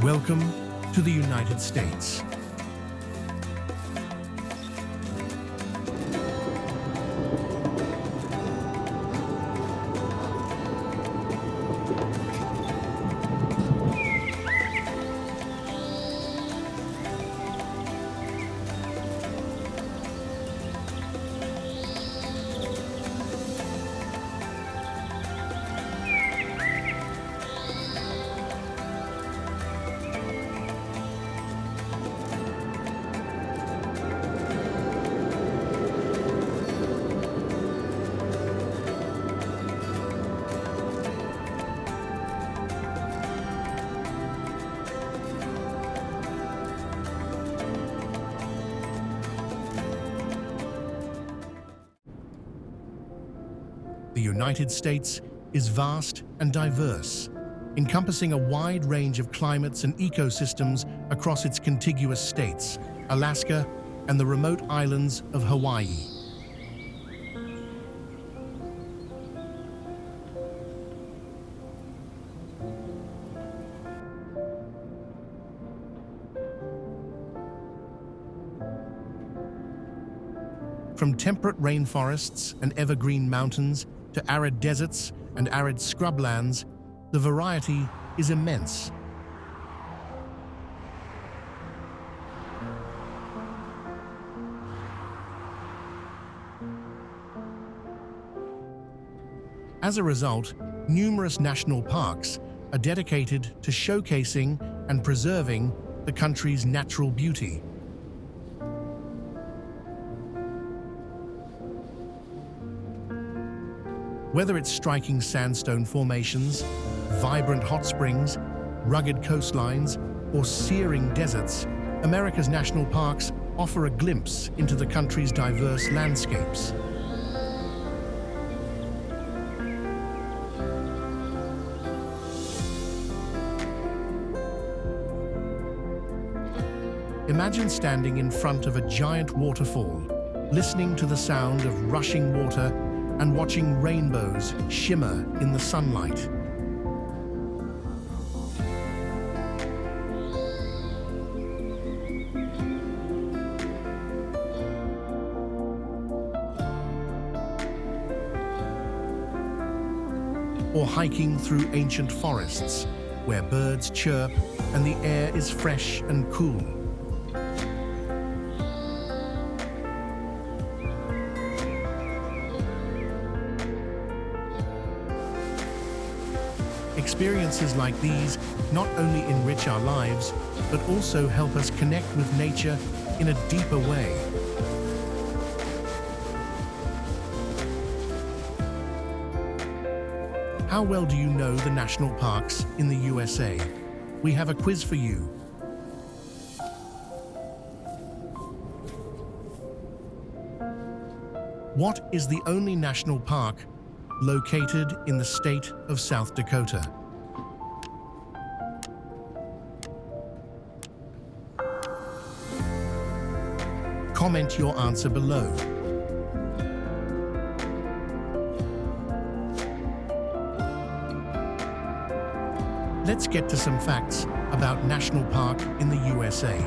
Welcome to the United States. The United States is vast and diverse, encompassing a wide range of climates and ecosystems across its contiguous states, Alaska, and the remote islands of Hawaii. From temperate rainforests and evergreen mountains to arid deserts and arid scrublands, the variety is immense. As a result, numerous national parks are dedicated to showcasing and preserving the country's natural beauty. Whether it's striking sandstone formations, vibrant hot springs, rugged coastlines, or searing deserts, America's national parks offer a glimpse into the country's diverse landscapes. Imagine standing in front of a giant waterfall, listening to the sound of rushing water and watching rainbows shimmer in the sunlight. Or hiking through ancient forests, where birds chirp and the air is fresh and cool. Experiences like these not only enrich our lives, but also help us connect with nature in a deeper way. How well do you know the national parks in the USA? We have a quiz for you. What is the only national park located in the state of South Dakota? Comment your answer below. Let's get to some facts about national park in the USA.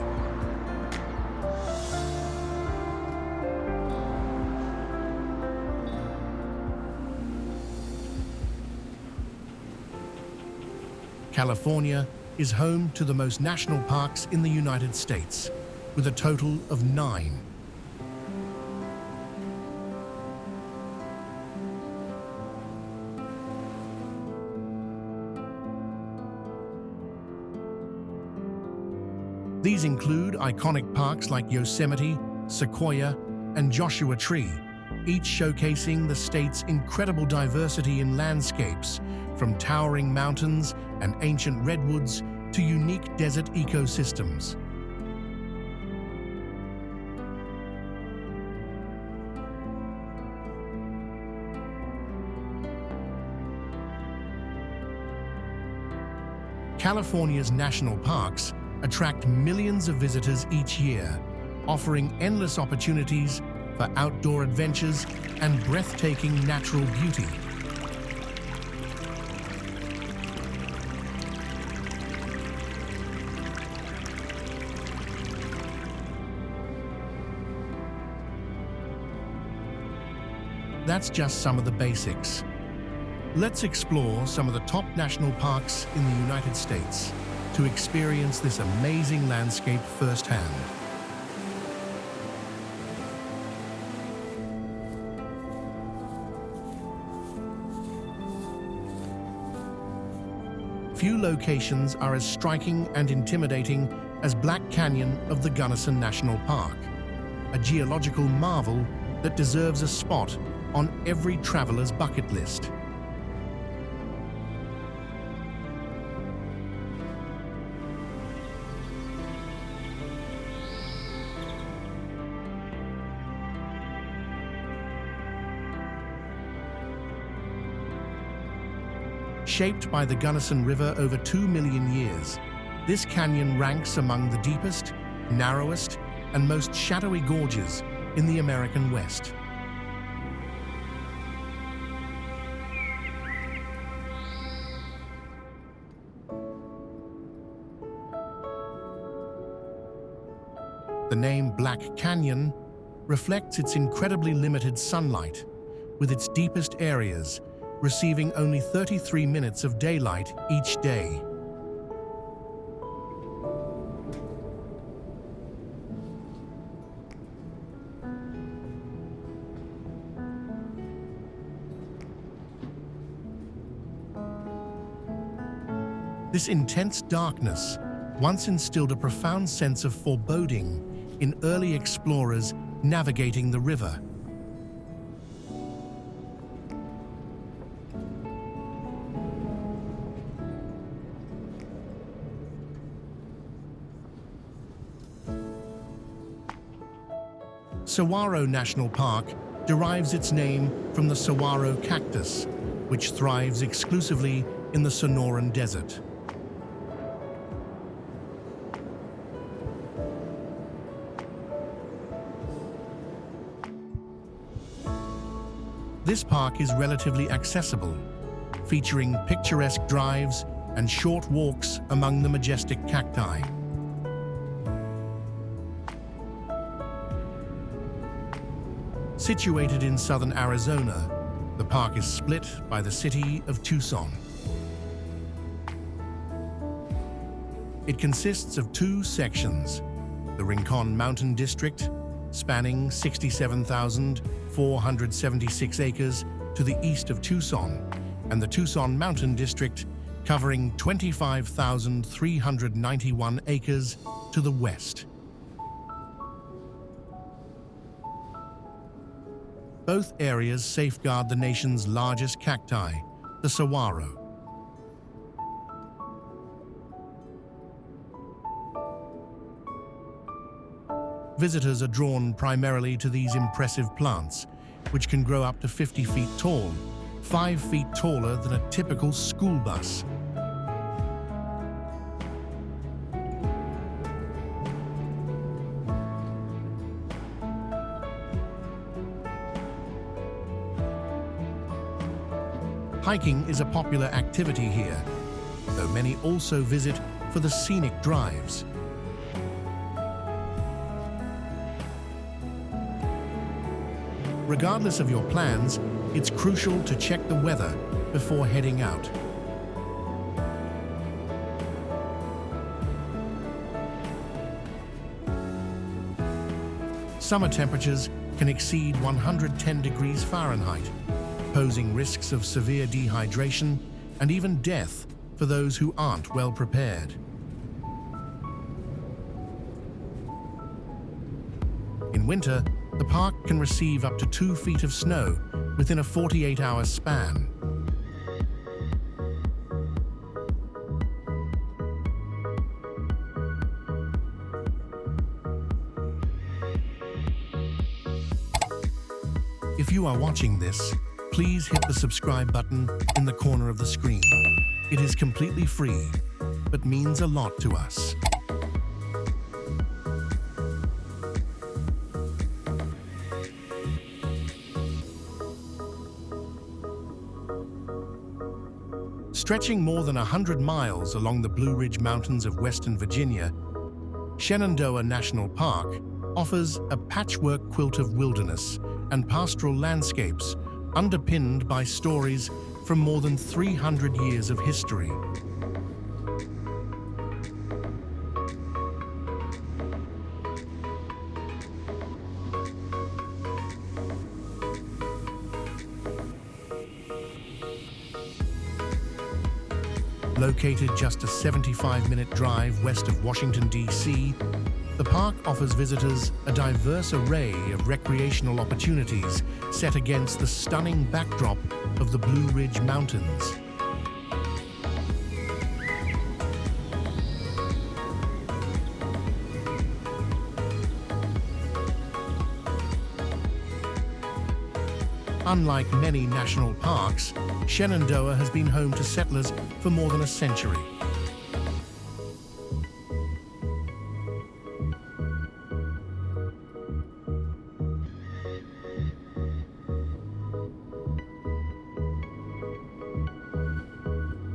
California is home to the most national parks in the United States, with a total of 9. These include iconic parks like Yosemite, Sequoia, and Joshua Tree, each showcasing the state's incredible diversity in landscapes, from towering mountains and ancient redwoods to unique desert ecosystems. California's national parks attract millions of visitors each year, offering endless opportunities for outdoor adventures and breathtaking natural beauty. that's just some of the basics. Let's explore some of the top national parks in the United States to experience this amazing landscape firsthand. Few locations are as striking and intimidating as Black Canyon of the Gunnison National Park, a geological marvel that deserves a spot on every traveler's bucket list. Shaped by the Gunnison River over 2 million years, this canyon ranks among the deepest, narrowest, and most shadowy gorges in the American West. The name Black Canyon reflects its incredibly limited sunlight, with its deepest areas receiving only 33 minutes of daylight each day. This intense darkness once instilled a profound sense of foreboding in early explorers navigating the river. Saguaro National Park derives its name from the saguaro cactus, which thrives exclusively in the Sonoran Desert. This park is relatively accessible, featuring picturesque drives and short walks among the majestic cacti. Situated in southern Arizona, the park is split by the city of Tucson. It consists of two sections: the Rincon Mountain District, spanning 67,476 acres to the east of Tucson, and the Tucson Mountain District, covering 25,391 acres to the west. Both areas safeguard the nation's largest cacti, the saguaro. Visitors are drawn primarily to these impressive plants, which can grow up to 50 feet tall, 5 feet taller than a typical school bus. Hiking is a popular activity here, though many also visit for the scenic drives. Regardless of your plans, it's crucial to check the weather before heading out. Summer temperatures can exceed 110 degrees Fahrenheit, posing risks of severe dehydration and even death for those who aren't well prepared. In winter, the park can receive up to 2 feet of snow within a 48-hour span. If you are watching this, please hit the subscribe button in the corner of the screen. It is completely free, but means a lot to us. Stretching more than 100 miles along the Blue Ridge Mountains of Western Virginia, Shenandoah National Park offers a patchwork quilt of wilderness and pastoral landscapes underpinned by stories from more than 300 years of history. Located just a 75-minute drive west of Washington, D.C., the park offers visitors a diverse array of recreational opportunities set against the stunning backdrop of the Blue Ridge Mountains. Unlike many national parks, Shenandoah has been home to settlers for more than a century.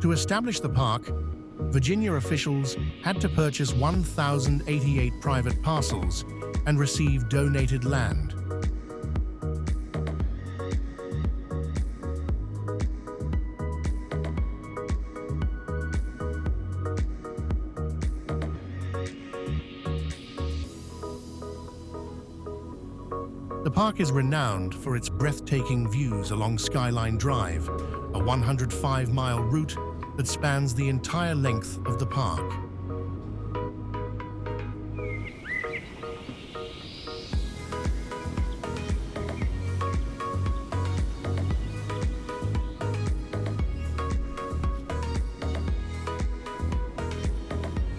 To establish the park, Virginia officials had to purchase 1,088 private parcels and receive donated land. The park is renowned for its breathtaking views along Skyline Drive, a 105-mile route that spans the entire length of the park.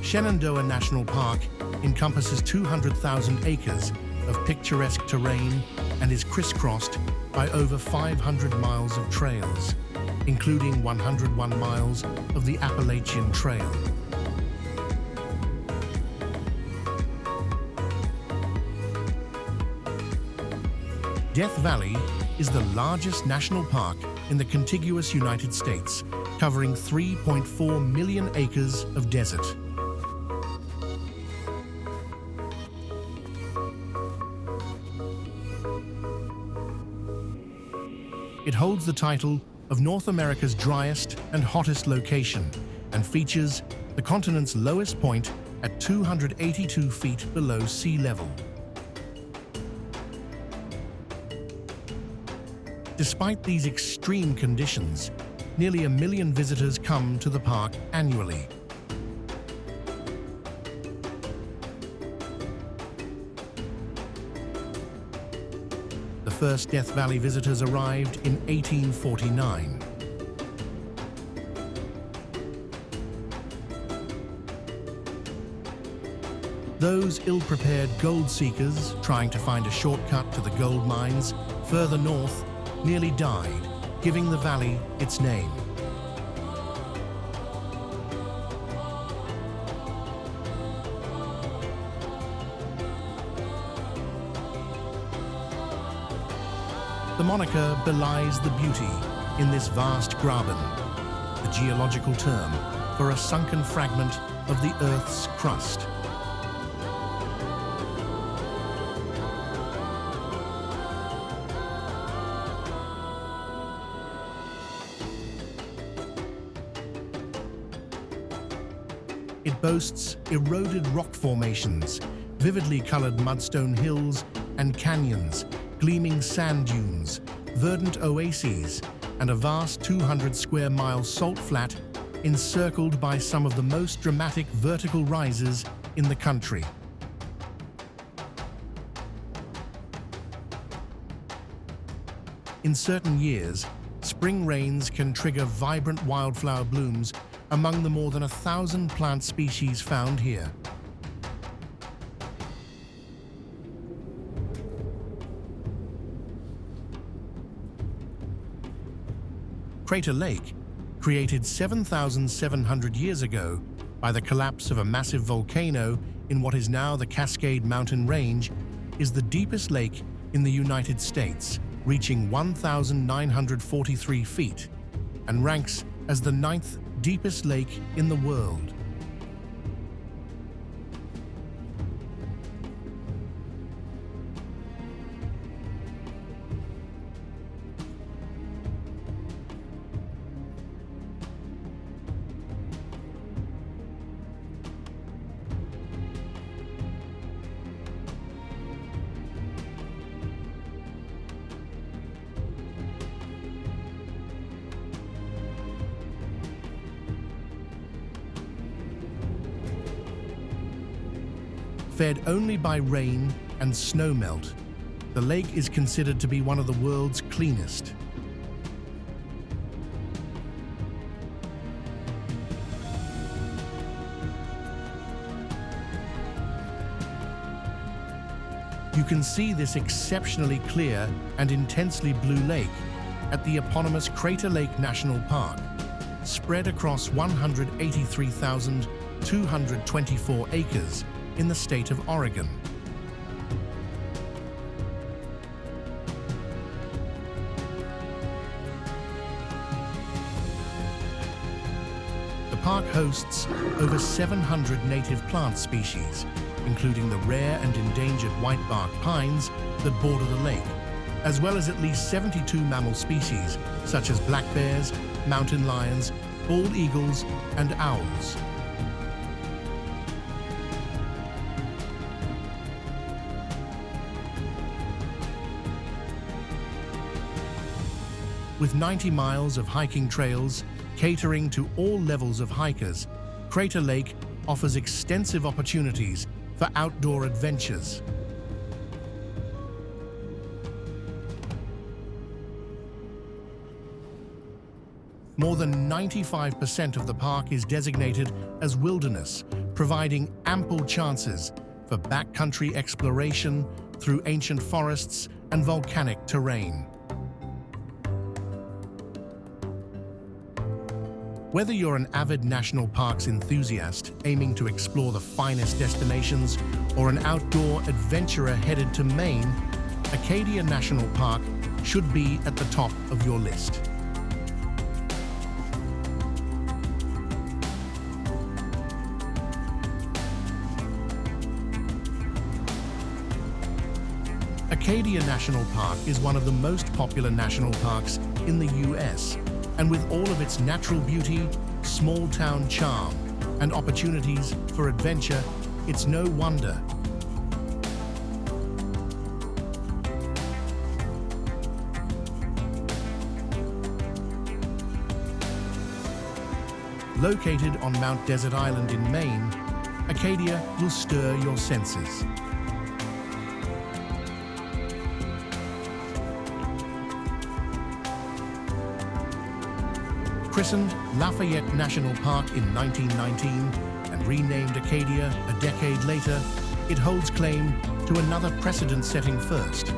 Shenandoah National Park encompasses 200,000 acres of picturesque terrain and is crisscrossed by over 500 miles of trails, including 101 miles of the Appalachian Trail. Death Valley is the largest national park in the contiguous United States, covering 3.4 million acres of desert. It holds the title of North America's driest and hottest location and features the continent's lowest point at 282 feet below sea level. Despite these extreme conditions, nearly 1 million visitors come to the park annually. The first Death Valley visitors arrived in 1849. Those ill-prepared gold seekers trying to find a shortcut to the gold mines further north nearly died, giving the valley its name. The moniker belies the beauty in this vast graben, the geological term for a sunken fragment of the Earth's crust. It boasts eroded rock formations, vividly colored mudstone hills and canyons, gleaming sand dunes, verdant oases, and a vast 200-square-mile salt flat encircled by some of the most dramatic vertical rises in the country. In certain years, spring rains can trigger vibrant wildflower blooms among the more than 1,000 plant species found here. Crater Lake, created 7,700 years ago by the collapse of a massive volcano in what is now the Cascade Mountain Range, is the deepest lake in the United States, reaching 1,943 feet, and ranks as the 9th deepest lake in the world. Fed only by rain and snowmelt, the lake is considered to be one of the world's cleanest. You can see this exceptionally clear and intensely blue lake at the eponymous Crater Lake National Park, spread across 183,224 acres in the state of Oregon. The park hosts over 700 native plant species, including the rare and endangered whitebark pines that border the lake, as well as at least 72 mammal species such as black bears, mountain lions, bald eagles, and owls. With 90 miles of hiking trails catering to all levels of hikers, Crater Lake offers extensive opportunities for outdoor adventures. More than 95% of the park is designated as wilderness, providing ample chances for backcountry exploration through ancient forests and volcanic terrain. Whether you're an avid national parks enthusiast aiming to explore the finest destinations or an outdoor adventurer headed to Maine, Acadia National Park should be at the top of your list. Acadia National Park is one of the most popular national parks in the U.S., and with all of its natural beauty, small-town charm, and opportunities for adventure, it's no wonder. Located on Mount Desert Island in Maine, Acadia will stir your senses. Christened Lafayette National Park in 1919 and renamed Acadia a decade later, it holds claim to another precedent-setting first.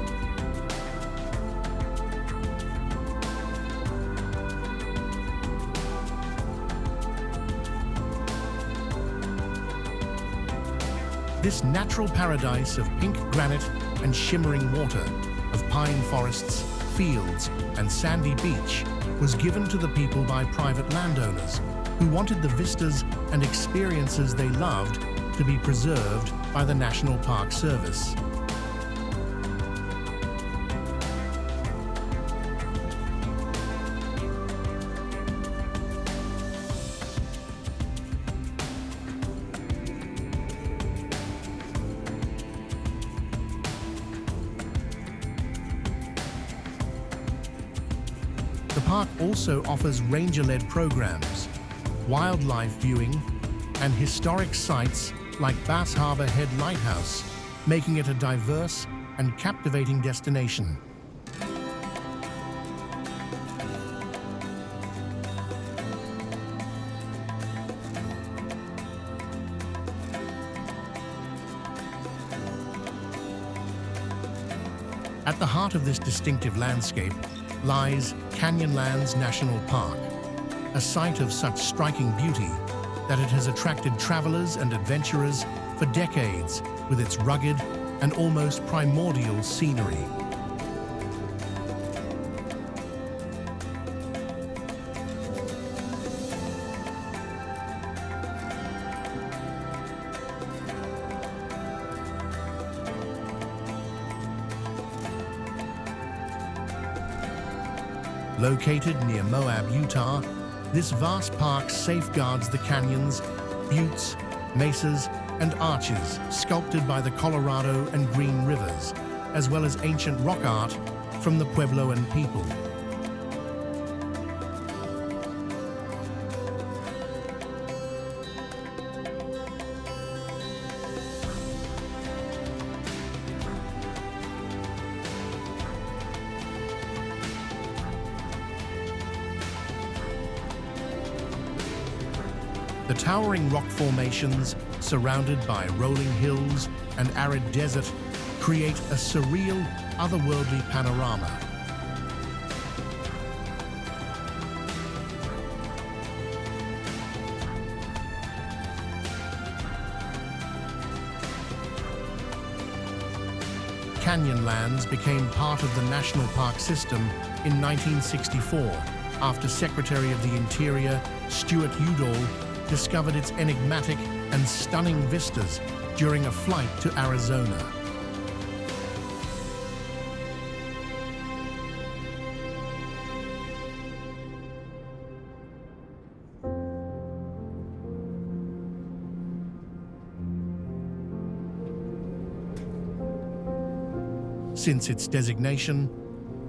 This natural paradise of pink granite and shimmering water, of pine forests, fields, and sandy beach was given to the people by private landowners who wanted the vistas and experiences they loved to be preserved by the National Park Service. The park also offers ranger-led programs, wildlife viewing, and historic sites like Bass Harbor Head Lighthouse, making it a diverse and captivating destination. At the heart of this distinctive landscape lies Canyonlands National Park, a site of such striking beauty that it has attracted travelers and adventurers for decades with its rugged and almost primordial scenery. Located near Moab, Utah, this vast park safeguards the canyons, buttes, mesas, and arches sculpted by the Colorado and Green Rivers, as well as ancient rock art from the Puebloan people. towering rock formations, surrounded by rolling hills and arid desert, create a surreal, otherworldly panorama. Canyonlands became part of the national park system in 1964 after Secretary of the Interior Stuart Udall discovered its enigmatic and stunning vistas during a flight to Arizona. Since its designation,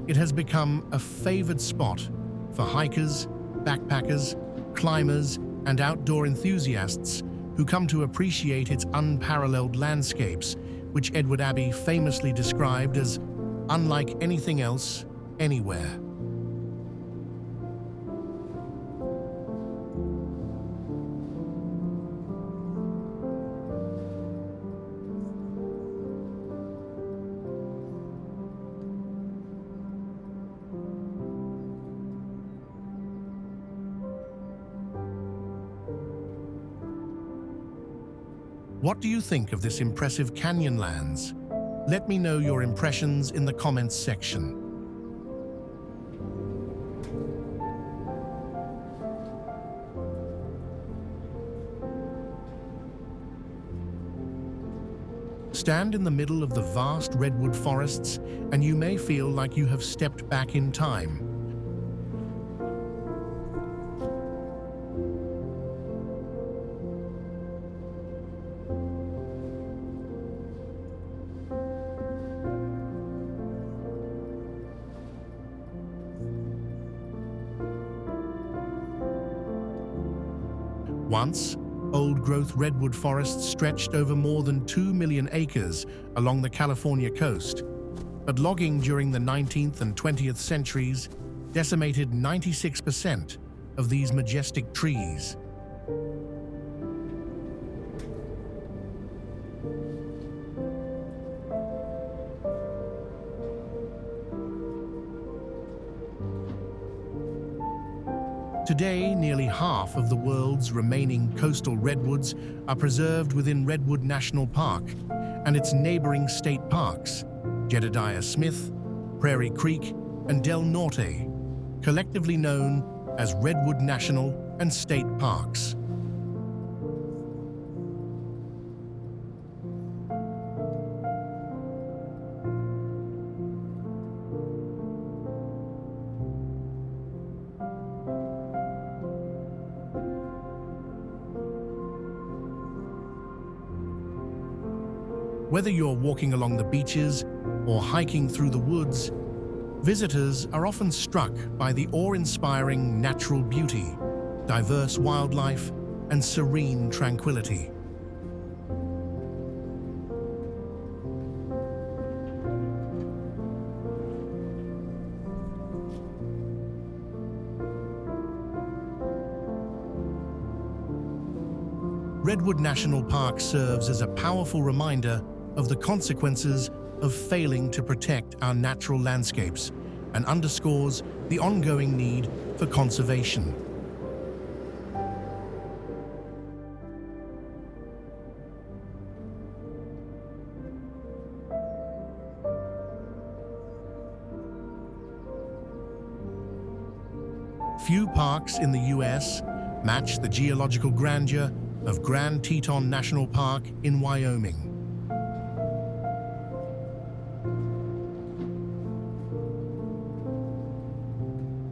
it has become a favored spot for hikers, backpackers, climbers, and outdoor enthusiasts who come to appreciate its unparalleled landscapes, which Edward Abbey famously described as unlike anything else anywhere. What do you think of this impressive Canyonlands? Let me know your impressions in the comments section. Stand in the middle of the vast redwood forests and you may feel like you have stepped back in time. Once, old-growth redwood forests stretched over more than 2 million acres along the California coast, but logging during the 19th and 20th centuries decimated 96% of these majestic trees. Today, nearly half of the world's remaining coastal redwoods are preserved within Redwood National Park and its neighboring state parks, Jedediah Smith, Prairie Creek, and Del Norte, collectively known as Redwood National and State Parks. Whether you're walking along the beaches or hiking through the woods, visitors are often struck by the awe-inspiring natural beauty, diverse wildlife, and serene tranquility. Redwood National Park serves as a powerful reminder of the consequences of failing to protect our natural landscapes and underscores the ongoing need for conservation. Few parks in the U.S. match the geological grandeur of Grand Teton National Park in Wyoming.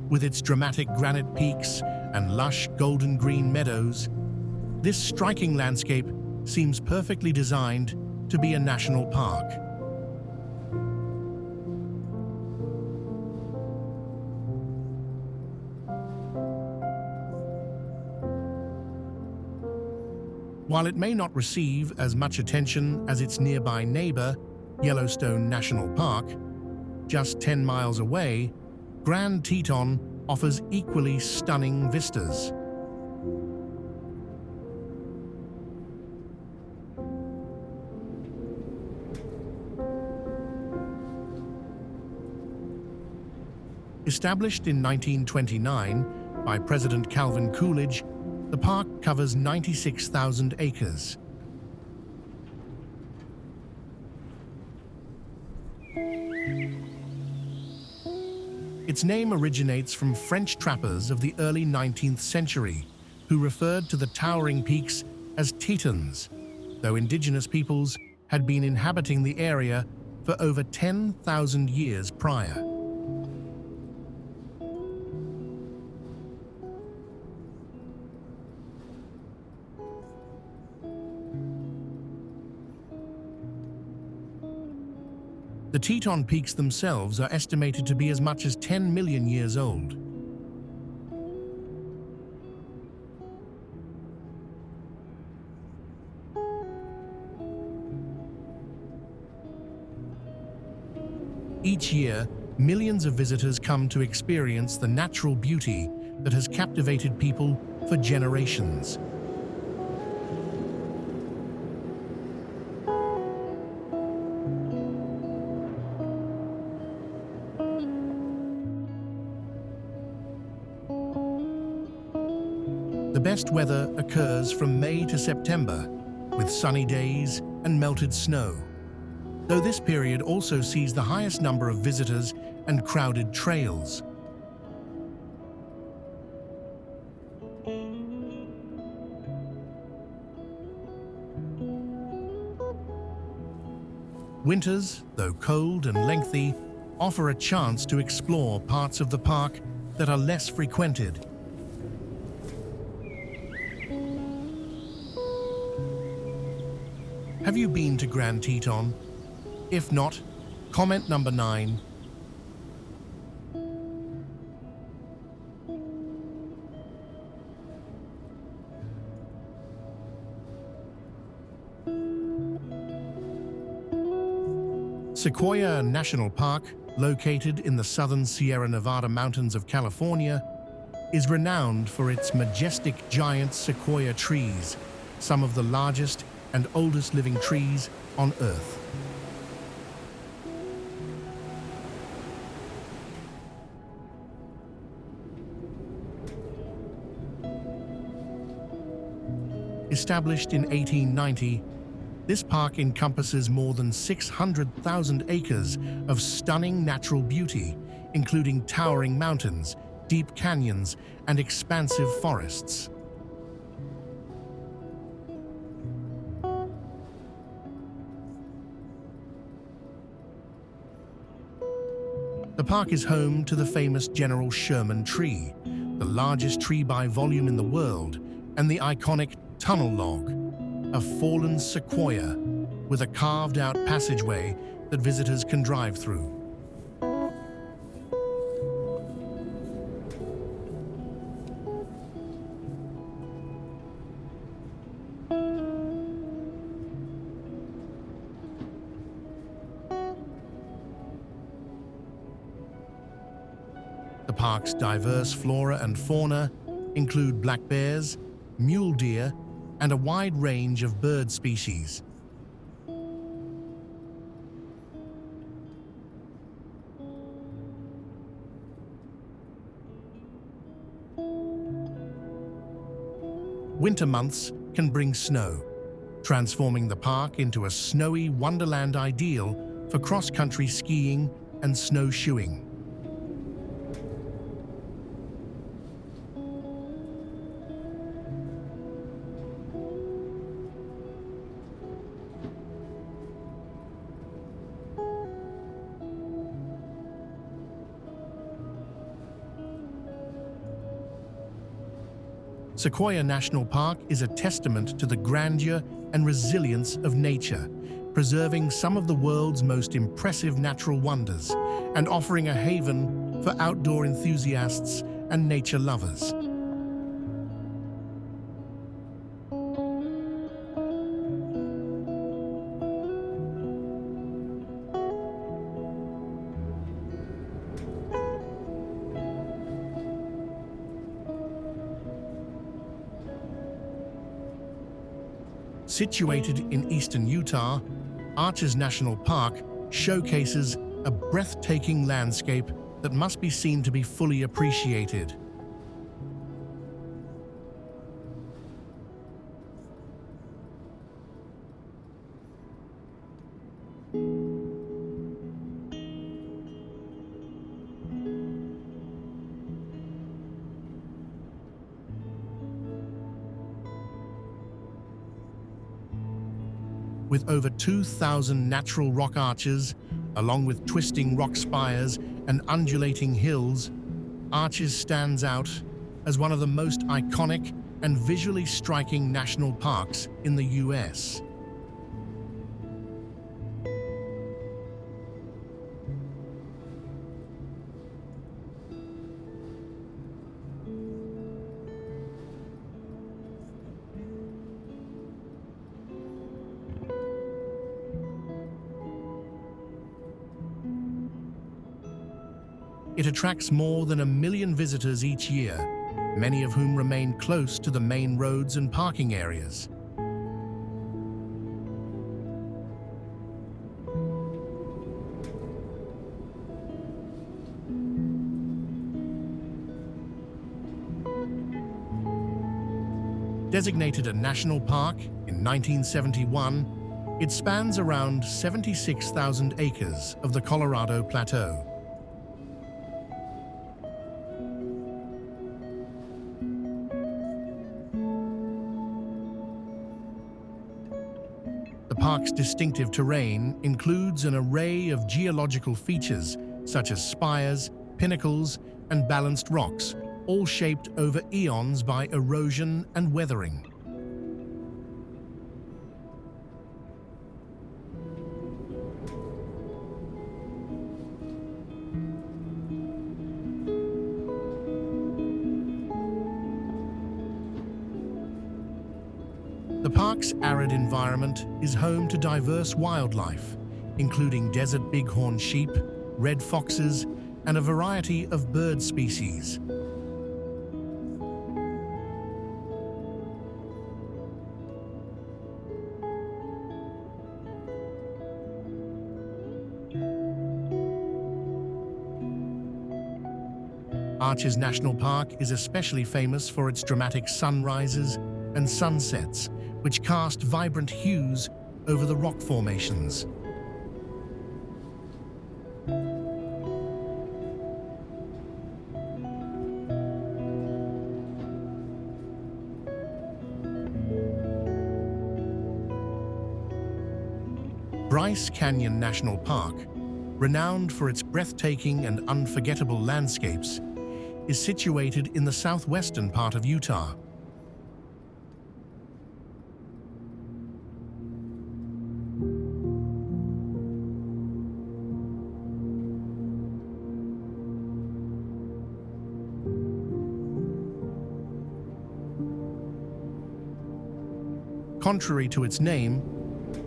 With its dramatic granite peaks and lush golden green meadows, this striking landscape seems perfectly designed to be a national park. While it may not receive as much attention as its nearby neighbor, Yellowstone National Park, just 10 miles away, Grand Teton offers equally stunning vistas. Established in 1929 by President Calvin Coolidge, the park covers 96,000 acres. Its name originates from French trappers of the early 19th century, who referred to the towering peaks as Tetons, though indigenous peoples had been inhabiting the area for over 10,000 years prior. The Teton peaks themselves are estimated to be as much as 10 million years old. Each year, millions of visitors come to experience the natural beauty that has captivated people for generations. The best weather occurs from May to September, with sunny days and melted snow, though this period also sees the highest number of visitors and crowded trails. Winters, though cold and lengthy, offer a chance to explore parts of the park that are less frequented. Have you been to Grand Teton? If not, comment number 9. Sequoia National Park, located in the southern Sierra Nevada mountains of California, is renowned for its majestic giant sequoia trees, some of the largest and oldest living trees on Earth. Established in 1890, this park encompasses more than 600,000 acres of stunning natural beauty, including towering mountains, deep canyons, and expansive forests. The park is home to the famous General Sherman tree, the largest tree by volume in the world, and the iconic tunnel log, a fallen sequoia with a carved-out passageway that visitors can drive through. The park's diverse flora and fauna include black bears, mule deer, and a wide range of bird species. Winter months can bring snow, transforming the park into a snowy wonderland ideal for cross-country skiing and snowshoeing. Sequoia National Park is a testament to the grandeur and resilience of nature, preserving some of the world's most impressive natural wonders and offering a haven for outdoor enthusiasts and nature lovers. Situated in eastern Utah, Arches National Park showcases a breathtaking landscape that must be seen to be fully appreciated. With over 2,000 natural rock arches, along with twisting rock spires and undulating hills, Arches stands out as one of the most iconic and visually striking national parks in the US. It attracts more than 1 million visitors each year, many of whom remain close to the main roads and parking areas. Designated a national park in 1971, it spans around 76,000 acres of the Colorado Plateau. The park's distinctive terrain includes an array of geological features such as spires, pinnacles, and balanced rocks, all shaped over eons by erosion and weathering. The park's arid environment is home to diverse wildlife, including desert bighorn sheep, red foxes, and a variety of bird species. Arches National Park is especially famous for its dramatic sunrises and sunsets, which cast vibrant hues over the rock formations. Bryce Canyon National Park, renowned for its breathtaking and unforgettable landscapes, is situated in the southwestern part of Utah. Contrary to its name,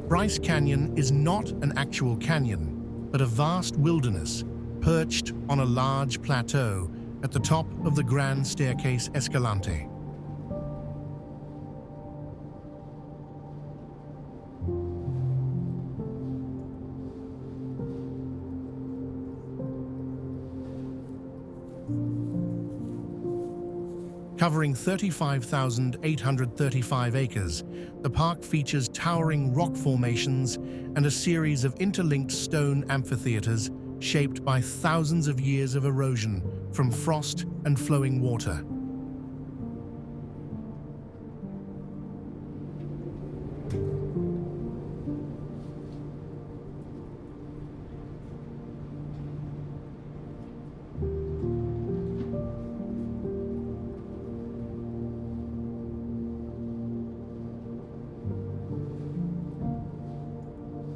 Bryce Canyon is not an actual canyon, but a vast wilderness perched on a large plateau at the top of the Grand Staircase Escalante. Covering 35,835 acres, the park features towering rock formations and a series of interlinked stone amphitheaters shaped by thousands of years of erosion from frost and flowing water.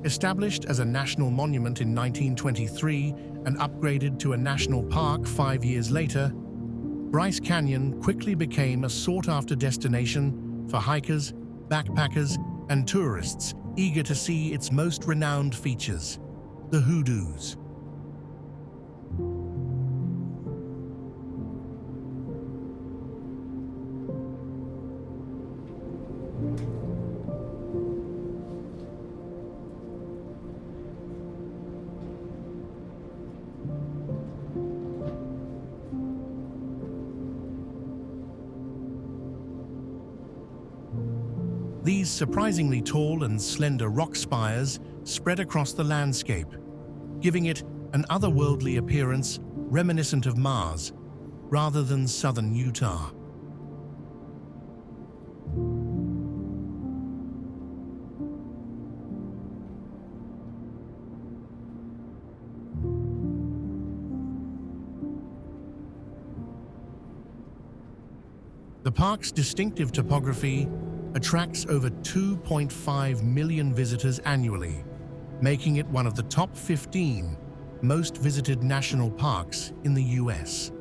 Established as a national monument in 1923 and upgraded to a national park 5 years later, Bryce Canyon quickly became a sought-after destination for hikers, backpackers, and tourists eager to see its most renowned features, the hoodoos. These surprisingly tall and slender rock spires spread across the landscape, giving it an otherworldly appearance reminiscent of Mars rather than southern Utah. The park's distinctive topography attracts over 2.5 million visitors annually, making it one of the top 15 most visited national parks in the US.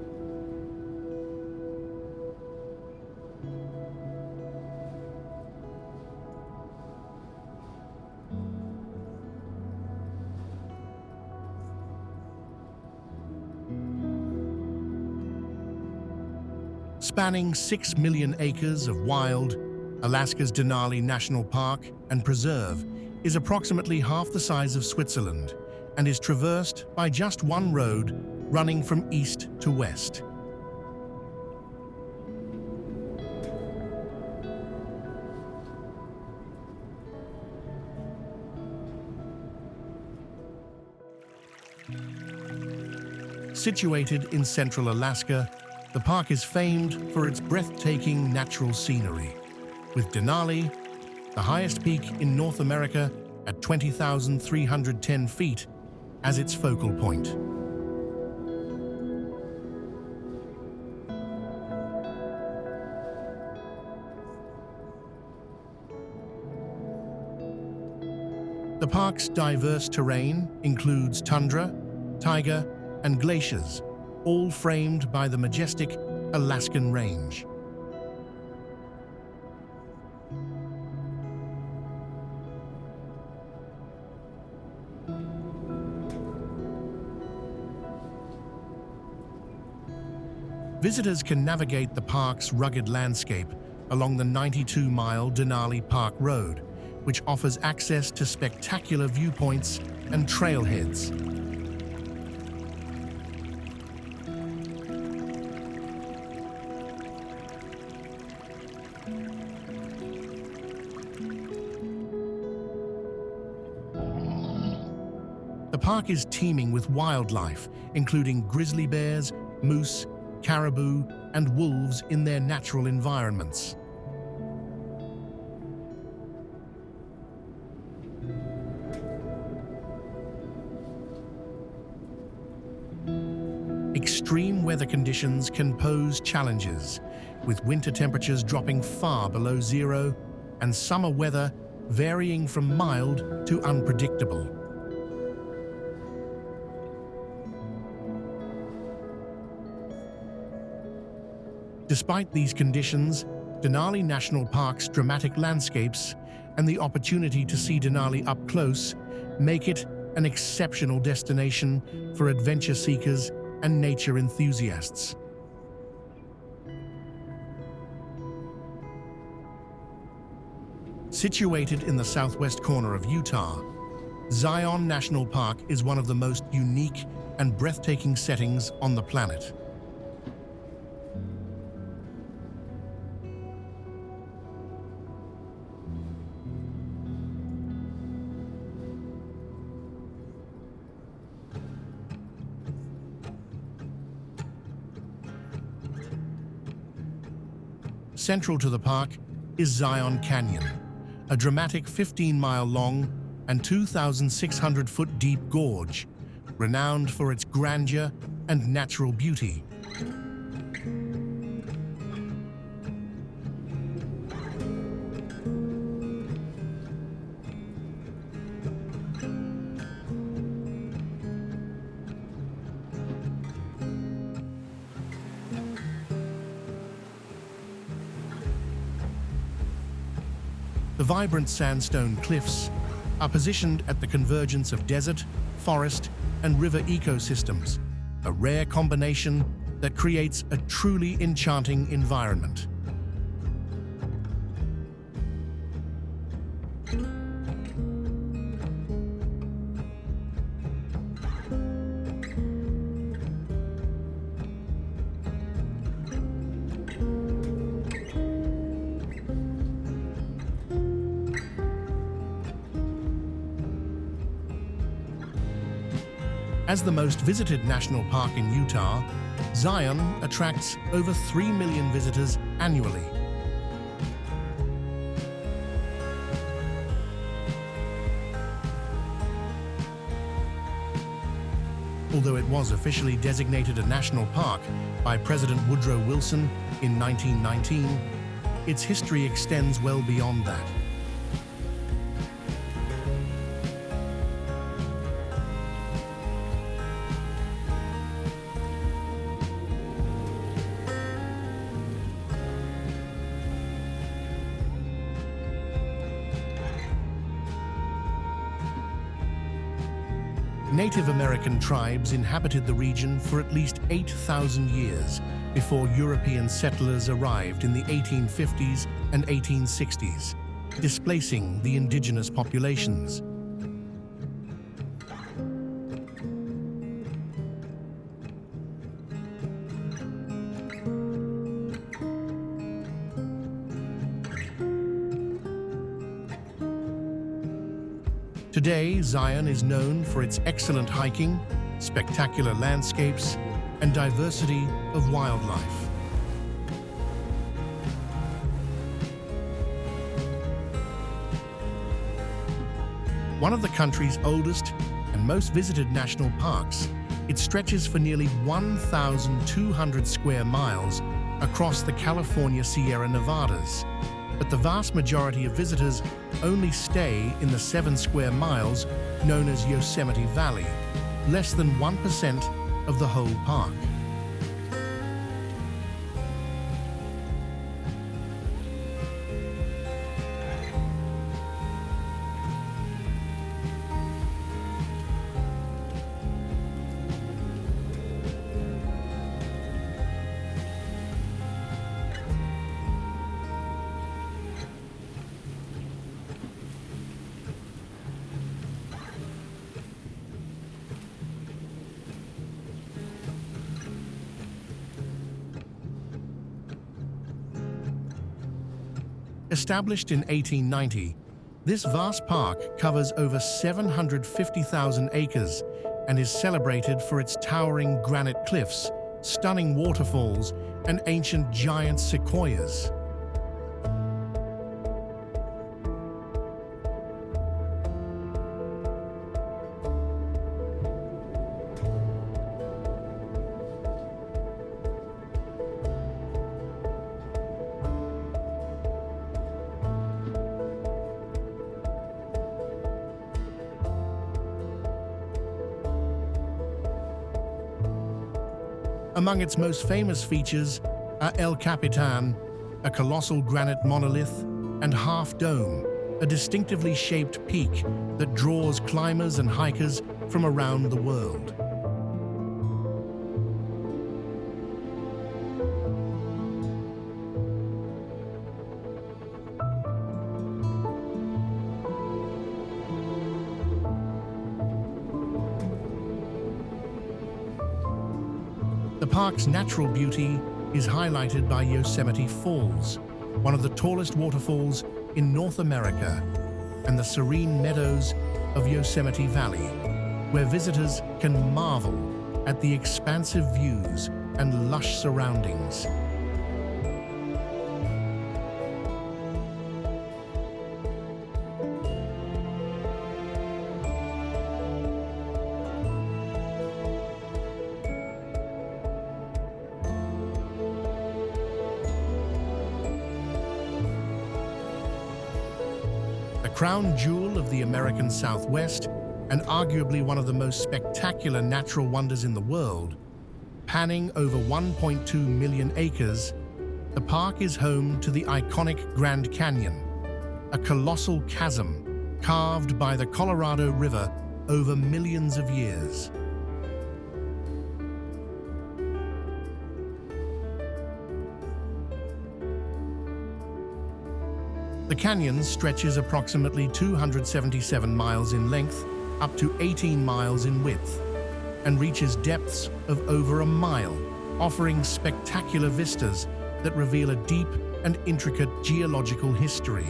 Spanning 6 million acres of wild, Alaska's Denali National Park and Preserve is approximately half the size of Switzerland and is traversed by just one road running from east to west. Situated in central Alaska, the park is famed for its breathtaking natural scenery, with Denali, the highest peak in North America at 20,310 feet, as its focal point. The park's diverse terrain includes tundra, taiga, and glaciers, all framed by the majestic Alaskan Range. Visitors can navigate the park's rugged landscape along the 92-mile Denali Park Road, which offers access to spectacular viewpoints and trailheads. The park is teeming with wildlife, including grizzly bears, moose, caribou, and wolves in their natural environments. Extreme weather conditions can pose challenges, with winter temperatures dropping far below zero and summer weather varying from mild to unpredictable. Despite these conditions, Denali National Park's dramatic landscapes and the opportunity to see Denali up close make it an exceptional destination for adventure seekers and nature enthusiasts. Situated in the southwest corner of Utah, Zion National Park is one of the most unique and breathtaking settings on the planet. Central to the park is Zion Canyon, a dramatic 15-mile-long and 2,600-foot deep gorge, renowned for its grandeur and natural beauty. The vibrant sandstone cliffs are positioned at the convergence of desert, forest, and river ecosystems, a rare combination that creates a truly enchanting environment. As the most visited national park in Utah, Zion attracts over 3 million visitors annually. Although it was officially designated a national park by President Woodrow Wilson in 1919, its history extends well beyond that. Native American tribes inhabited the region for at least 8,000 years before European settlers arrived in the 1850s and 1860s, displacing the indigenous populations. Today, Zion is known for its excellent hiking, spectacular landscapes, and diversity of wildlife. One of the country's oldest and most visited national parks, it stretches for nearly 1,200 square miles across the California Sierra Nevadas. But the vast majority of visitors only stay in the 7 square miles known as Yosemite Valley, less than 1% of the whole park. Established in 1890, this vast park covers over 750,000 acres and is celebrated for its towering granite cliffs, stunning waterfalls, and ancient giant sequoias. Among its most famous features are El Capitan, a colossal granite monolith, and Half Dome, a distinctively shaped peak that draws climbers and hikers from around the world. The park's natural beauty is highlighted by Yosemite Falls, one of the tallest waterfalls in North America, and the serene meadows of Yosemite Valley, where visitors can marvel at the expansive views and lush surroundings. Crown jewel of the American Southwest, and arguably one of the most spectacular natural wonders in the world, panning over 1.2 million acres, the park is home to the iconic Grand Canyon, a colossal chasm carved by the Colorado River over millions of years. The canyon stretches approximately 277 miles in length, up to 18 miles in width, and reaches depths of over a mile, offering spectacular vistas that reveal a deep and intricate geological history.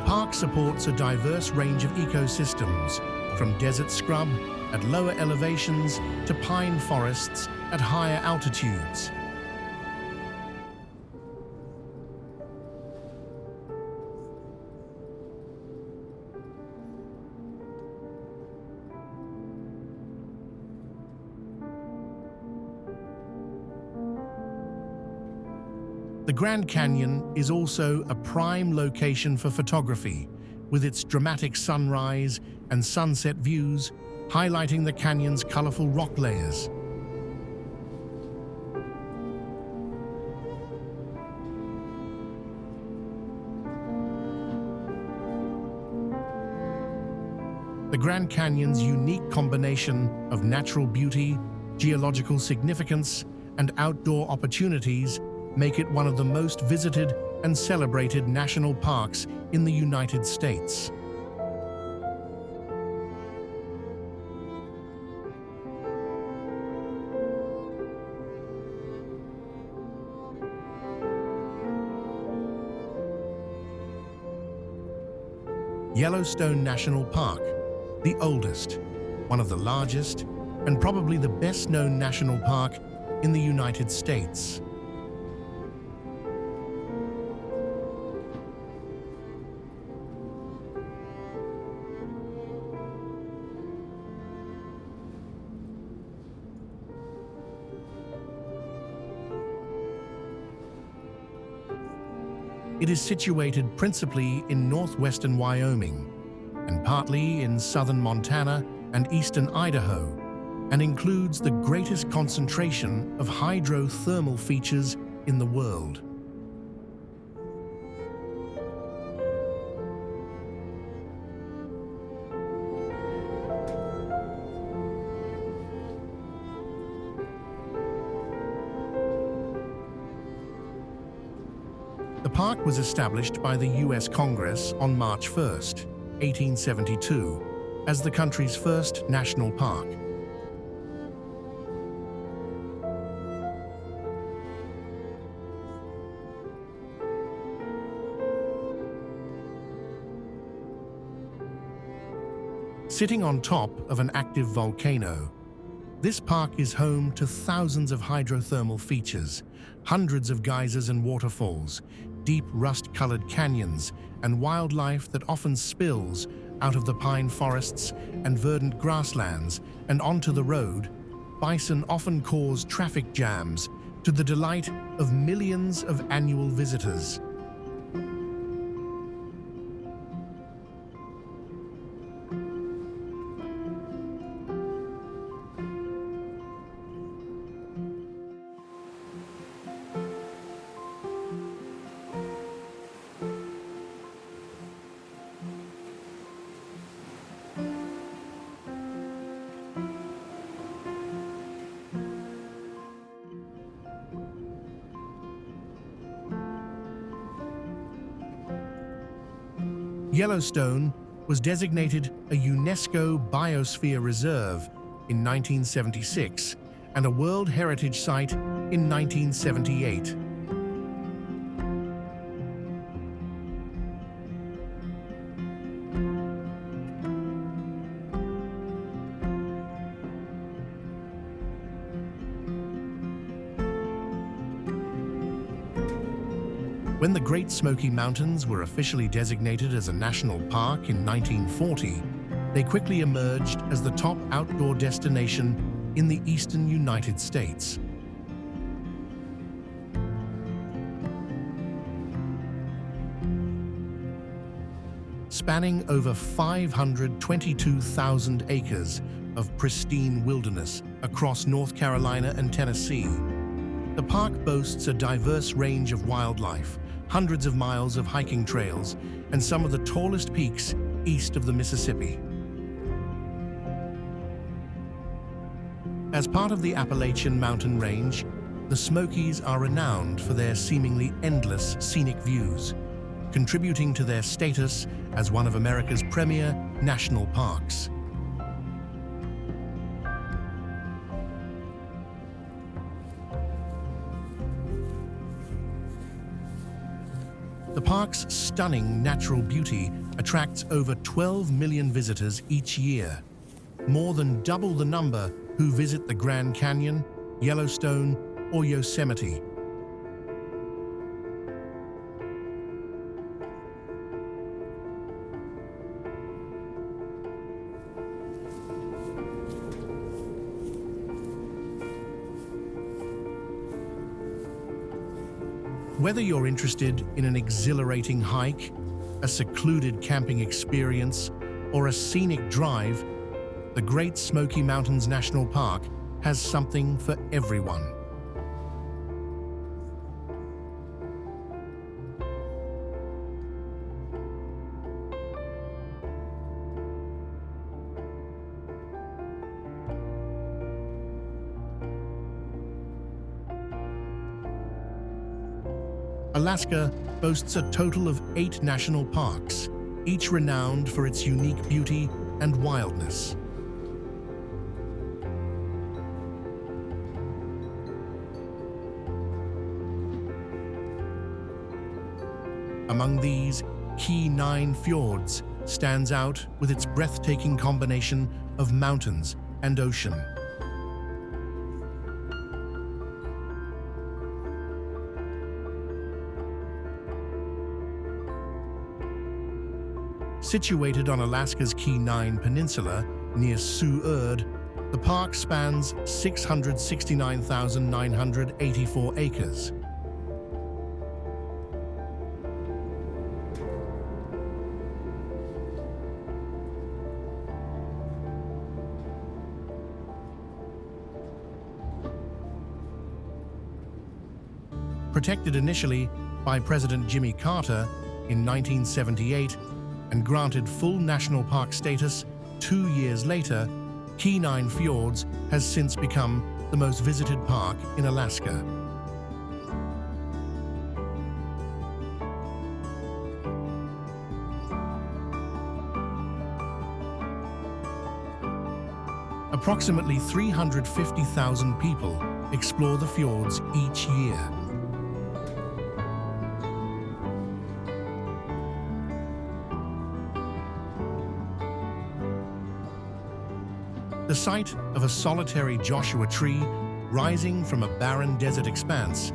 park supports a diverse range of ecosystems, from desert scrub at lower elevations to pine forests at higher altitudes. The Grand Canyon is also a prime location for photography, with its dramatic sunrise and sunset views highlighting the canyon's colorful rock layers. The Grand Canyon's unique combination of natural beauty, geological significance, and outdoor opportunities make it one of the most visited and celebrated national parks in the United States. Yellowstone National Park, the oldest, one of the largest, and probably the best-known national park in the United States. It is situated principally in northwestern Wyoming and partly in southern Montana and eastern Idaho, and includes the greatest concentration of hydrothermal features in the world. The park was established by the U.S. Congress on March 1, 1872, as the country's first national park. Sitting on top of an active volcano, this park is home to thousands of hydrothermal features, hundreds of geysers and waterfalls, deep rust-colored canyons, and wildlife that often spills out of the pine forests and verdant grasslands and onto the road. Bison often cause traffic jams to the delight of millions of annual visitors. Yellowstone was designated a UNESCO Biosphere Reserve in 1976 and a World Heritage Site in 1978. When the Great Smoky Mountains were officially designated as a national park in 1940, they quickly emerged as the top outdoor destination in the eastern United States. Spanning over 522,000 acres of pristine wilderness across North Carolina and Tennessee, the park boasts a diverse range of wildlife, hundreds of miles of hiking trails, and some of the tallest peaks east of the Mississippi. As part of the Appalachian mountain range, the Smokies are renowned for their seemingly endless scenic views, contributing to their status as one of America's premier national parks. The park's stunning natural beauty attracts over 12 million visitors each year, more than double the number who visit the Grand Canyon, Yellowstone, or Yosemite. Whether you're interested in an exhilarating hike, a secluded camping experience, or a scenic drive, the Great Smoky Mountains National Park has something for everyone. Alaska boasts a total of 8 national parks, each renowned for its unique beauty and wildness. Among these, Kenai Fjords stands out with its breathtaking combination of mountains and ocean. Situated on Alaska's Kenai Peninsula near Seward, the park spans 669,984 acres. Protected initially by President Jimmy Carter in 1978 and granted full national park status 2 years later, Kenai Fjords has since become the most visited park in Alaska. Approximately 350,000 people explore the fjords each year. The sight of a solitary Joshua tree rising from a barren desert expanse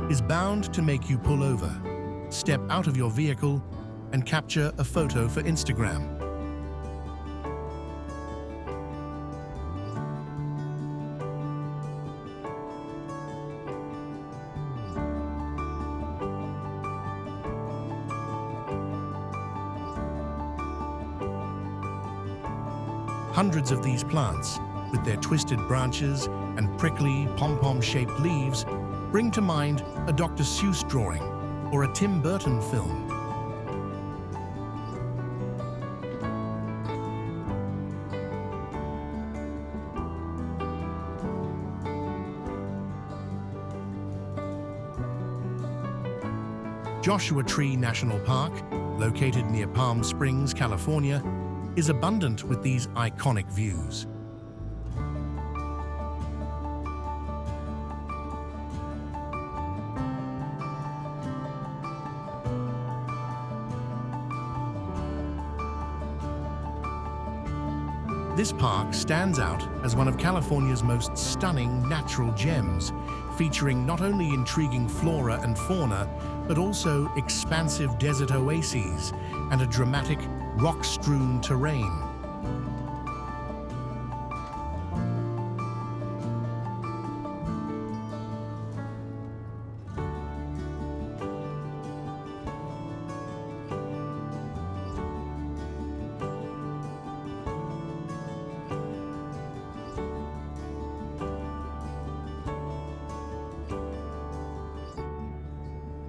is bound to make you pull over, step out of your vehicle, and capture a photo for Instagram. Hundreds of these plants, with their twisted branches and prickly pom-pom-shaped leaves, bring to mind a Dr. Seuss drawing or a Tim Burton film. Joshua Tree National Park, located near Palm Springs, California, is abundant with these iconic views. This park stands out as one of California's most stunning natural gems, featuring not only intriguing flora and fauna, but also expansive desert oases and a dramatic rock-strewn terrain.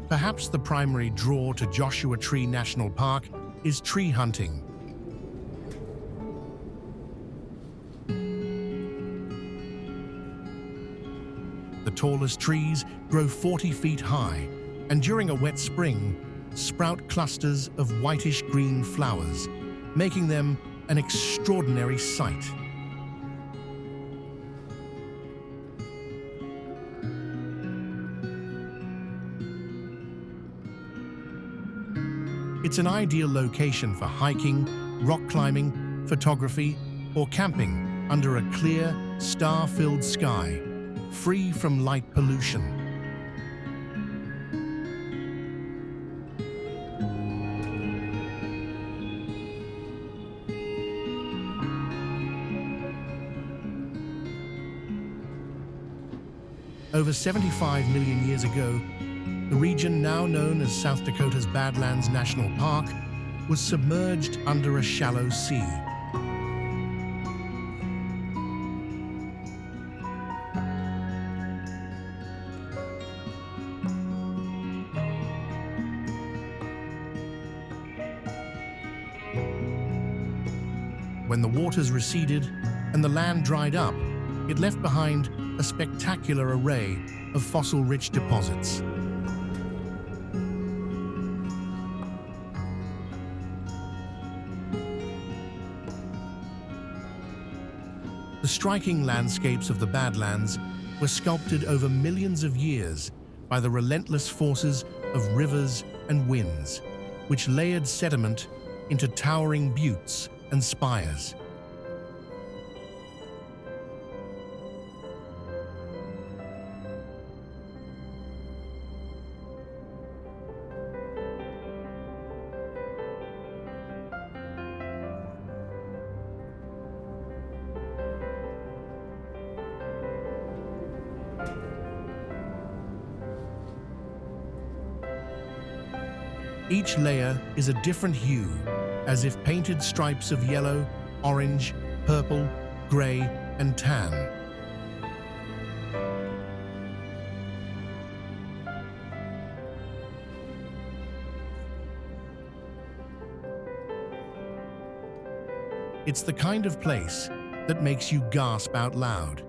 Perhaps the primary draw to Joshua Tree National Park is tree hunting. The tallest trees grow 40 feet high, and during a wet spring, sprout clusters of whitish-green flowers, making them an extraordinary sight. It's an ideal location for hiking, rock climbing, photography, or camping under a clear, star-filled sky, free from light pollution. Over 75 million years ago, the region now known as South Dakota's Badlands National Park was submerged under a shallow sea. When the waters receded and the land dried up, it left behind a spectacular array of fossil-rich deposits. The striking landscapes of the Badlands were sculpted over millions of years by the relentless forces of rivers and winds, which layered sediment into towering buttes and spires. Each layer is a different hue, as if painted stripes of yellow, orange, purple, gray, and tan. It's the kind of place that makes you gasp out loud.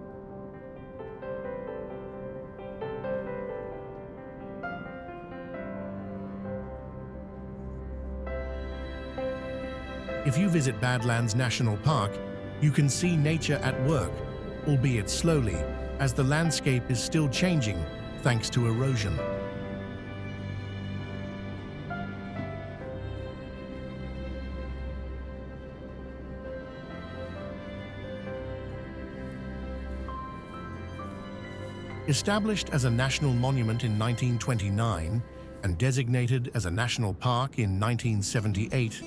If you visit Badlands National Park, you can see nature at work, albeit slowly, as the landscape is still changing thanks to erosion. Established as a national monument in 1929 and designated as a national park in 1978,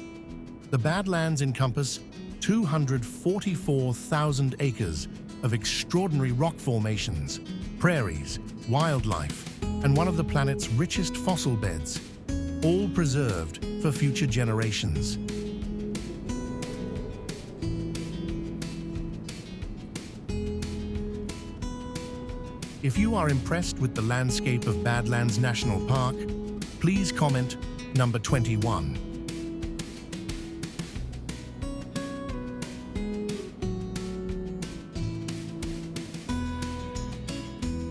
the Badlands encompass 244,000 acres of extraordinary rock formations, prairies, wildlife, and one of the planet's richest fossil beds, all preserved for future generations. If you are impressed with the landscape of Badlands National Park, please comment number 21.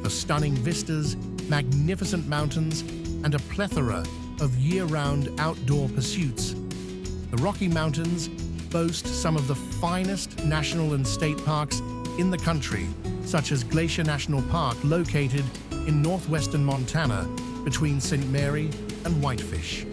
For stunning vistas, magnificent mountains, and a plethora of year-round outdoor pursuits, the Rocky Mountains boast some of the finest national and state parks in the country, such as Glacier National Park, located in northwestern Montana between St. Mary and Whitefish.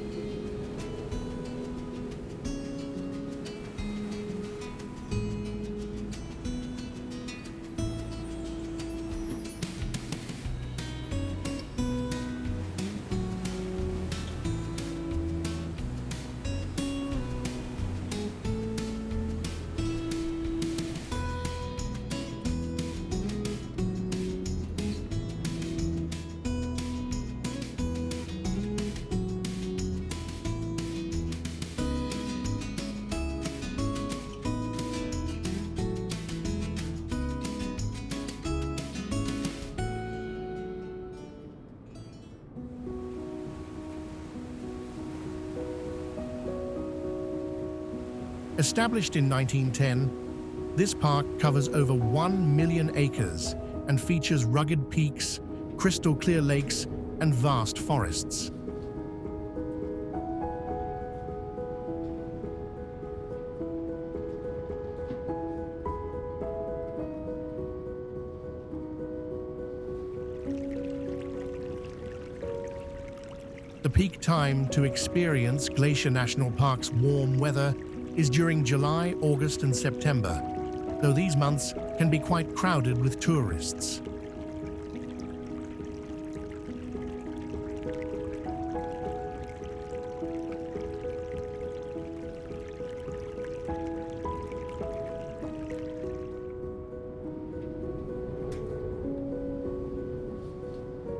Established in 1910, this park covers over 1 million acres and features rugged peaks, crystal clear lakes, and vast forests. The peak time to experience Glacier National Park's warm weather is during July, August, and September, though these months can be quite crowded with tourists.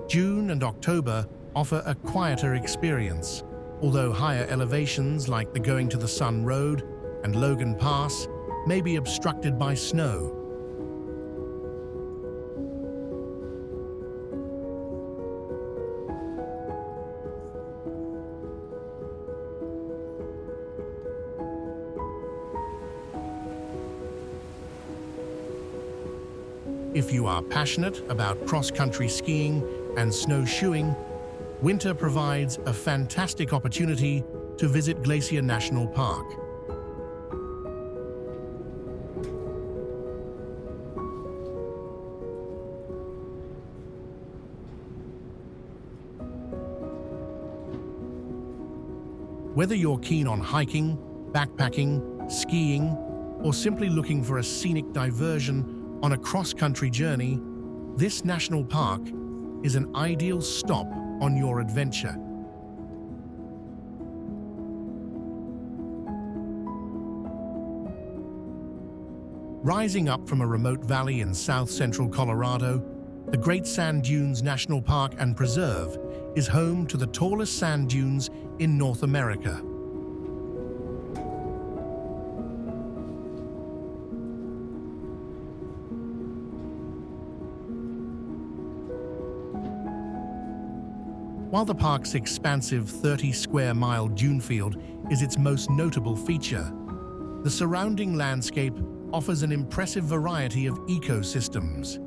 June and October offer a quieter experience, although higher elevations like the Going to the Sun Road and Logan Pass may be obstructed by snow. If you are passionate about cross-country skiing and snowshoeing, winter provides a fantastic opportunity to visit Glacier National Park. Whether you're keen on hiking, backpacking, skiing, or simply looking for a scenic diversion on a cross-country journey, this national park is an ideal stop on your adventure. Rising up from a remote valley in south-central Colorado, the Great Sand Dunes National Park and Preserve is home to the tallest sand dunes in North America. While the park's expansive 30-square-mile dune field is its most notable feature, the surrounding landscape offers an impressive variety of ecosystems.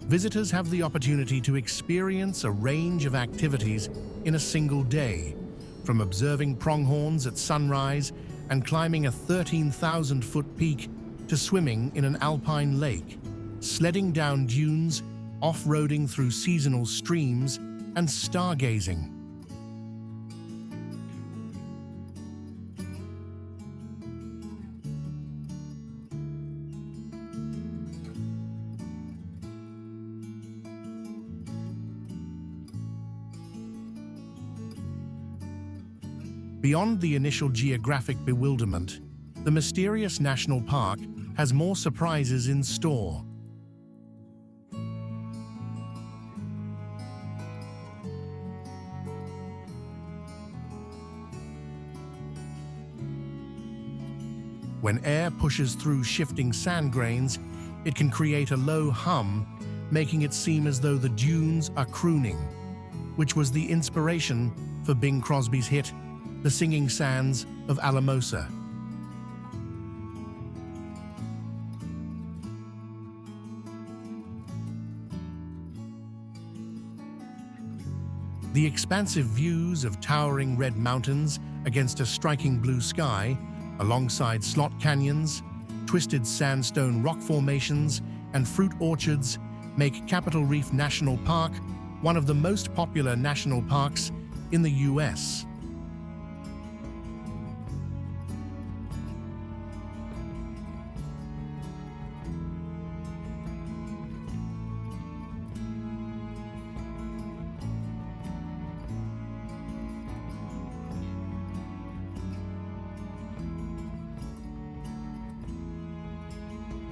Visitors have the opportunity to experience a range of activities in a single day, from observing pronghorns at sunrise and climbing a 13,000-foot peak to swimming in an alpine lake, sledding down dunes, off-roading through seasonal streams, and stargazing. Beyond the initial geographic bewilderment, the mysterious national park has more surprises in store. When air pushes through shifting sand grains, it can create a low hum, making it seem as though the dunes are crooning, which was the inspiration for Bing Crosby's hit, The Singing Sands of Alamosa. The expansive views of towering red mountains against a striking blue sky, alongside slot canyons, twisted sandstone rock formations, and fruit orchards, make Capitol Reef National Park one of the most popular national parks in the U.S.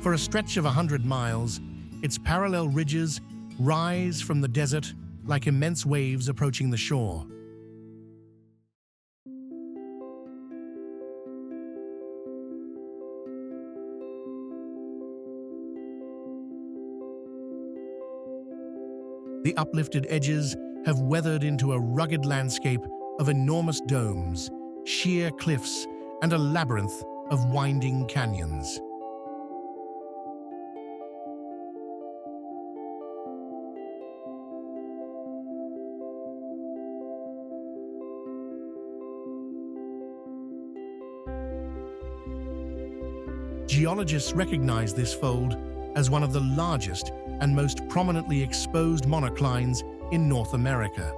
For a stretch of 100 miles, its parallel ridges rise from the desert like immense waves approaching the shore. The uplifted edges have weathered into a rugged landscape of enormous domes, sheer cliffs, and a labyrinth of winding canyons. Geologists recognize this fold as one of the largest and most prominently exposed monoclines in North America.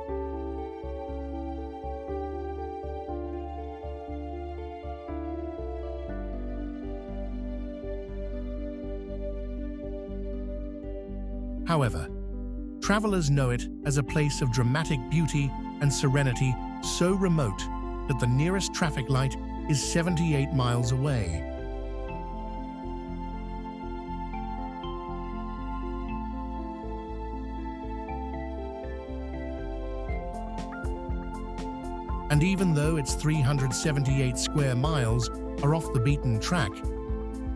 However, travelers know it as a place of dramatic beauty and serenity so remote that the nearest traffic light is 78 miles away. And even though its 378 square miles are off the beaten track,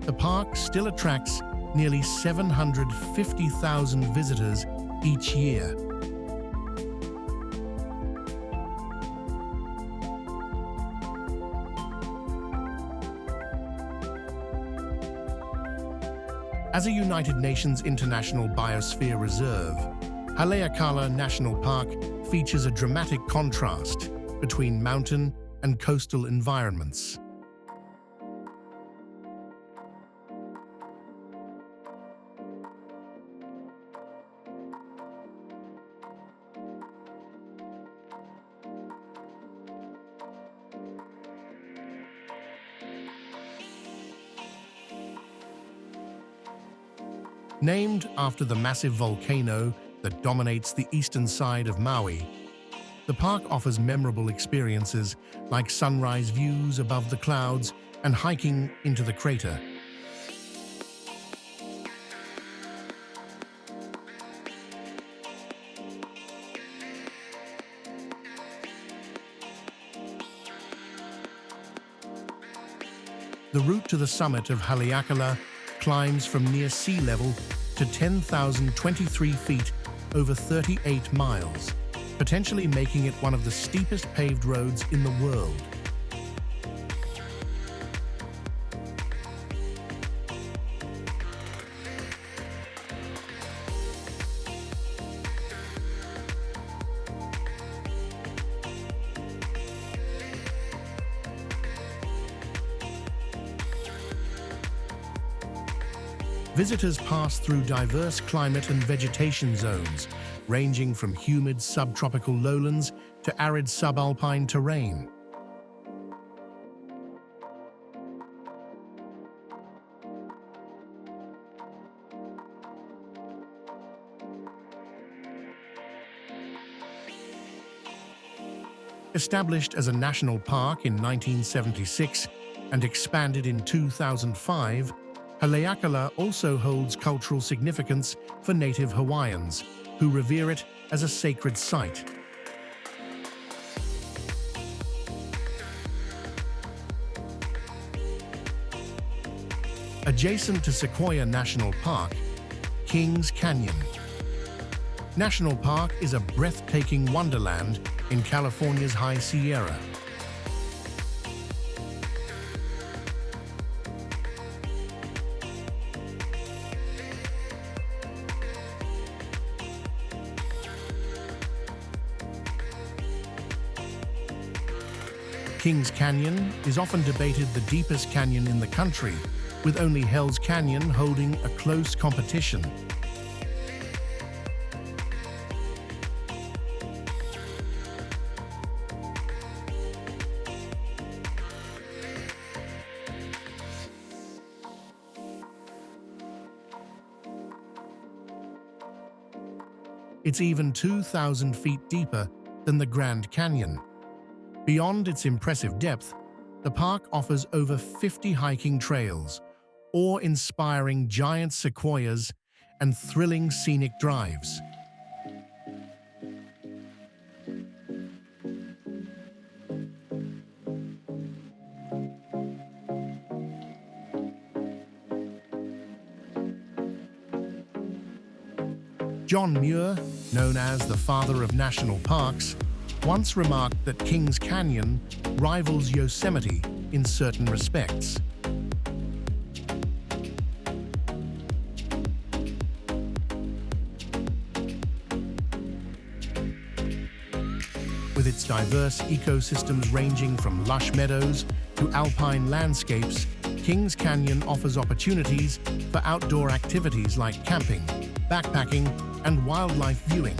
the park still attracts nearly 750,000 visitors each year. As a United Nations International Biosphere Reserve, Haleakala National Park features a dramatic contrast between mountain and coastal environments. Named after the massive volcano that dominates the eastern side of Maui, the park offers memorable experiences like sunrise views above the clouds and hiking into the crater. The route to the summit of Haleakala climbs from near sea level to 10,023 feet over 38 miles, potentially making it one of the steepest paved roads in the world. Visitors pass through diverse climate and vegetation zones, ranging from humid subtropical lowlands to arid subalpine terrain. Established as a national park in 1976 and expanded in 2005, Haleakala also holds cultural significance for native Hawaiians, who revere it as a sacred site. Adjacent to Sequoia National Park, Kings Canyon. National Park is a breathtaking wonderland in California's High Sierra. Kings Canyon is often debated the deepest canyon in the country, with only Hell's Canyon holding a close competition. It's even 2,000 feet deeper than the Grand Canyon. Beyond its impressive depth, the park offers over 50 hiking trails, awe-inspiring giant sequoias, and thrilling scenic drives. John Muir, known as the father of national parks, once remarked that Kings Canyon rivals Yosemite in certain respects. With its diverse ecosystems ranging from lush meadows to alpine landscapes, Kings Canyon offers opportunities for outdoor activities like camping, backpacking, and wildlife viewing.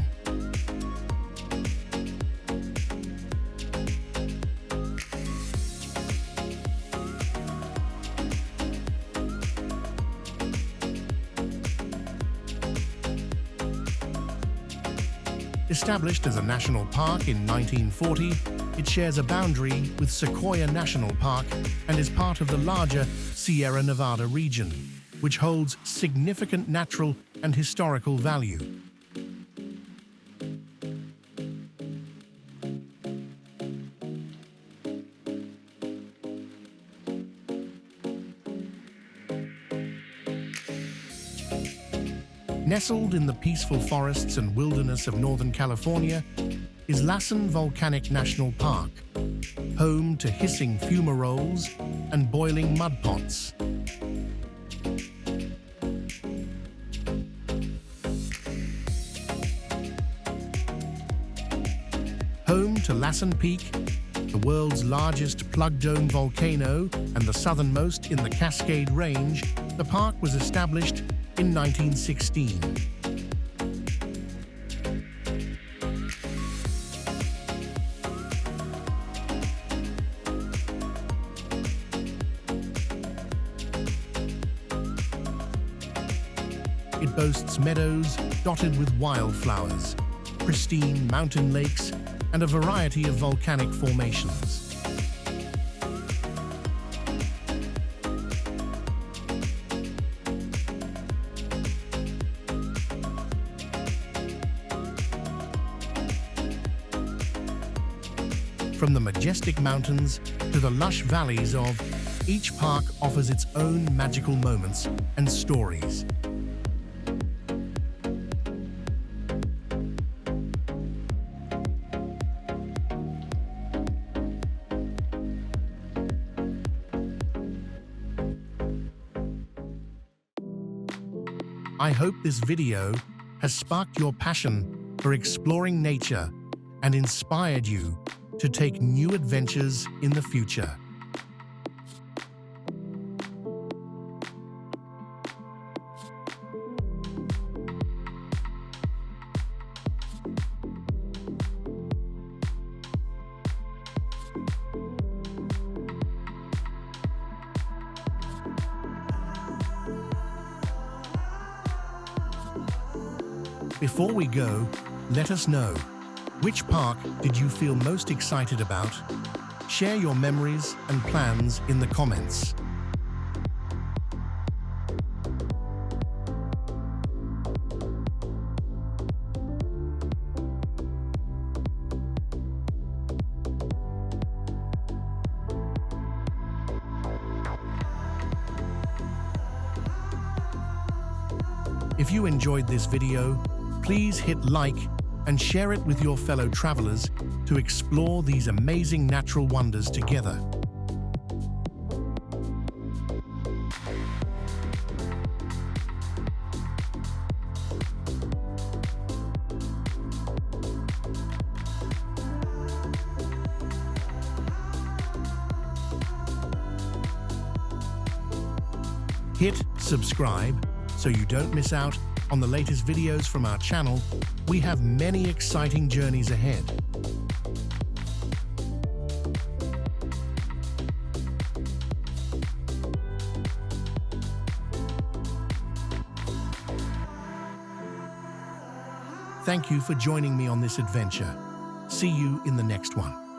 Established as a national park in 1940, it shares a boundary with Sequoia National Park and is part of the larger Sierra Nevada region, which holds significant natural and historical value. Nestled in the peaceful forests and wilderness of Northern California is Lassen Volcanic National Park, home to hissing fumaroles and boiling mud pots. Home to Lassen Peak, the world's largest plug-dome volcano and the southernmost in the Cascade Range, the park was established in 1916. It boasts meadows dotted with wildflowers, pristine mountain lakes, and a variety of volcanic formations. From the majestic mountains to the lush valleys of, each park offers its own magical moments and stories. I hope this video has sparked your passion for exploring nature and inspired you to take new adventures in the future. Before we go, let us know, which park did you feel most excited about? Share your memories and plans in the comments. If you enjoyed this video, please hit like and share it with your fellow travelers to explore these amazing natural wonders together. Hit subscribe so you don't miss out on the latest videos from our channel. We have many exciting journeys ahead. Thank you for joining me on this adventure. See you in the next one.